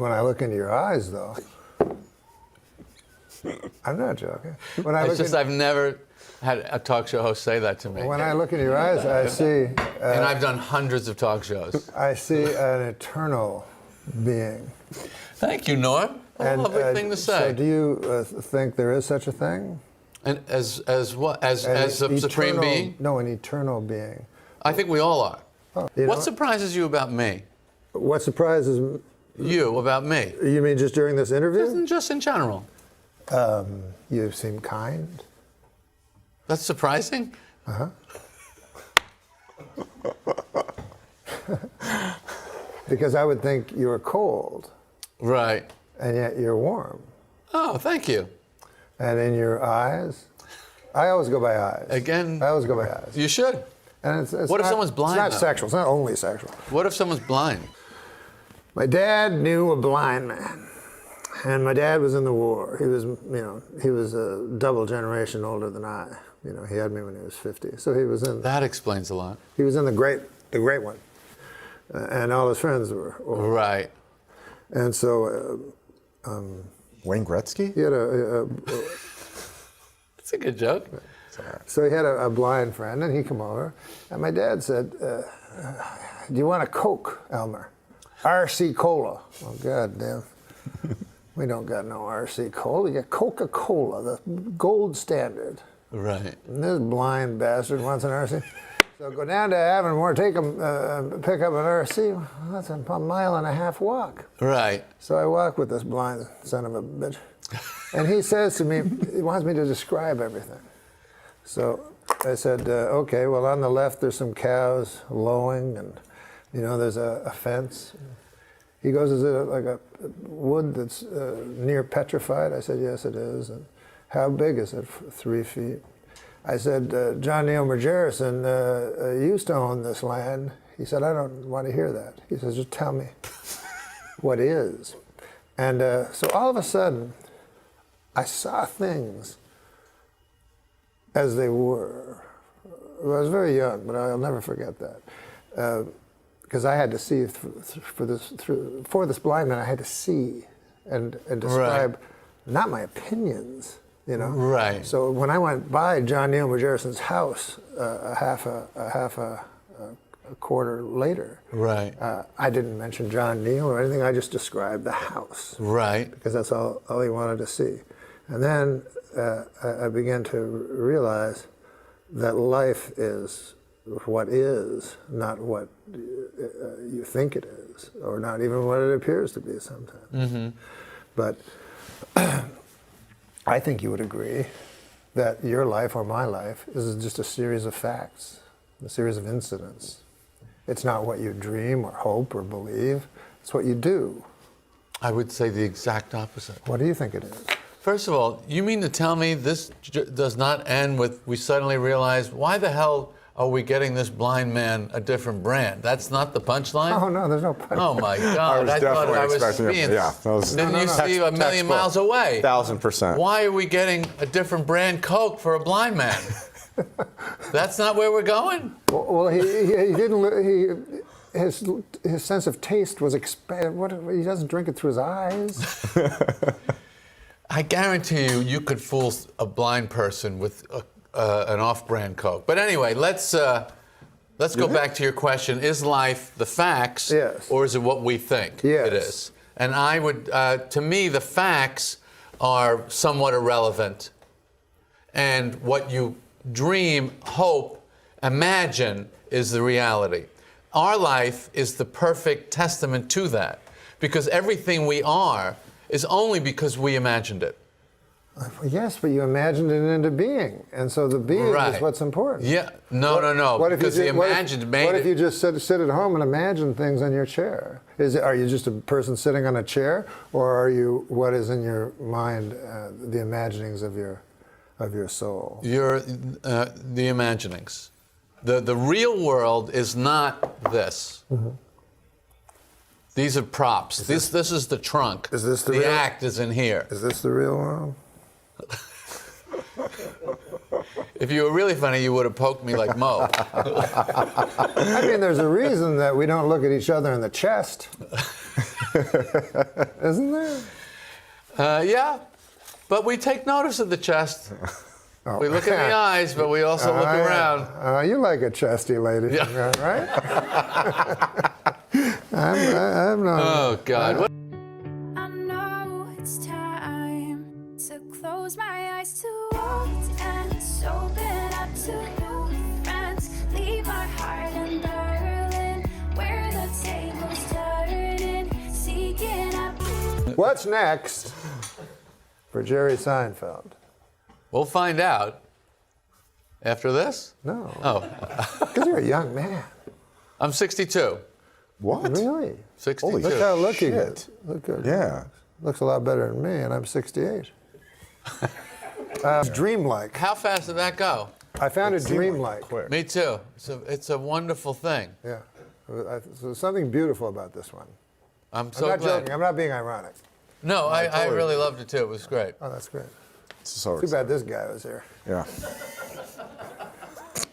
when I look into your eyes, though, I'm not joking. When I It's just I've never had a talk show host say that to me. when I look into your eyes, I see. And I've done hundreds of talk shows. I see an eternal being. Thank you, Norm. A lovely thing to say. So, do you think there is such a thing? And as what? As a supreme being? No, an eternal being. I think we all are. Oh, What surprises you about me? What surprises You about me? you mean just during this interview? Just in general. You seem kind. That's surprising? Uh-huh. Because I would think you were cold, Right. and yet you're warm. Oh, thank you. And in your eyes, I always go by eyes. Again, I always go by eyes. you should. And it's What if someone's blind, It's not though? sexual. It's not only sexual. What if someone's blind? My dad knew a blind man, and my dad was in the war. He was, he was a double generation older than I. He had me when he was 50, so he was in. That explains a lot. He was in the great one, and all his friends were old. Right. And so Wayne Gretzky? he had That's a good joke. So he had a blind friend, and he come over, and my dad said, "Do you want a Coke, Elmer? RC Cola." Oh, God damn. We don't got no RC Cola. We got Coca-Cola, the gold standard. Right. And this blind bastard wants an RC. So go down to Avonmore, pick up an RC. Well, that's a mile and a half walk. Right. So I walk with this blind son of a bitch. And he says to me, he wants me to describe everything. So I said, okay, well, on the left there's some cows lowing, and there's a fence. He goes, is it like a wood that's near petrified? I said, yes, it is. And how big is it? 3 feet. I said, John Neil Margerison used to own this land. He said, I don't want to hear that. He says, just tell me what is. And so all of a sudden, I saw things as they were. I was very young, but I'll never forget that. Because I had to see for this blind man, I had to see and describe not my opinions, Right. So when I went by John Neil Margerison's house a quarter later, Right. I didn't mention John Neil or anything. I just described the house, Right. because that's all he wanted to see. And then I began to realize that life is what is, not what you think it is, or not even what it appears to be sometimes. Mm-hmm. But I think you would agree that your life or my life is just a series of facts, a series of incidents. It's not what you dream or hope or believe, it's what you do. I would say the exact opposite. What do you think it is? First of all, you mean to tell me this does not end with we suddenly realize, why the hell are we getting this blind man a different brand? That's not the punchline? Oh, no, there's no punchline. Oh, my God. I thought I was being... Yeah, that was Didn't you see a million miles away? 1,000%. Why are we getting a different brand Coke for a blind man? That's not where we're going? Well, he didn't. His sense of taste was expanded. He doesn't drink it through his eyes. I guarantee you could fool a blind person with an off-brand Coke. But anyway, let's go back to your question: is life the facts, yes, or is it what we think yes, it is? And I would, to me, the facts are somewhat irrelevant, and what you dream, hope, imagine is the reality. Our life is the perfect testament to that, because everything we are is only because we imagined it. Yes, but you imagined it into being, and so the being is what's important. Yeah, no. Because the imagined made it. What if you just sit at home and imagine things on your chair? Are you just a person sitting on a chair, or are you what is in your mind, the imaginings of your soul? You're the imaginings. The real world is not this. Mm-hmm. These are props. This is the trunk. Is this the act is in here. Is this the real world? If you were really funny, you would have poked me like Mo. I mean, there's a reason that we don't look at each other in the chest. Isn't there? Yeah, but we take notice of the chest. Oh. We look in the eyes, but we also look around. You like a chesty lady, Yeah. right? I'm not. Oh, God. What? I know it's time to close my eyes to old ends, open up to new friends, leave my heart in Berlin, where the tables turning, seeking out. What's next for Jerry Seinfeld? We'll find out after this. No, Oh, because you're a young man. I'm 62. What? Really? 62. Holy Look how look you shit. get. Look good. Yeah. Looks a lot better than me, and I'm 68. Dreamlike. How fast did that go? I found it seemed dreamlike. quick. Me too. It's a wonderful thing. Yeah. There's something beautiful about this one. I'm so I'm not glad. joking. I'm not being ironic. No, I totally really loved it too. It was great. Oh, that's great. So Too bad this guy was here. Yeah.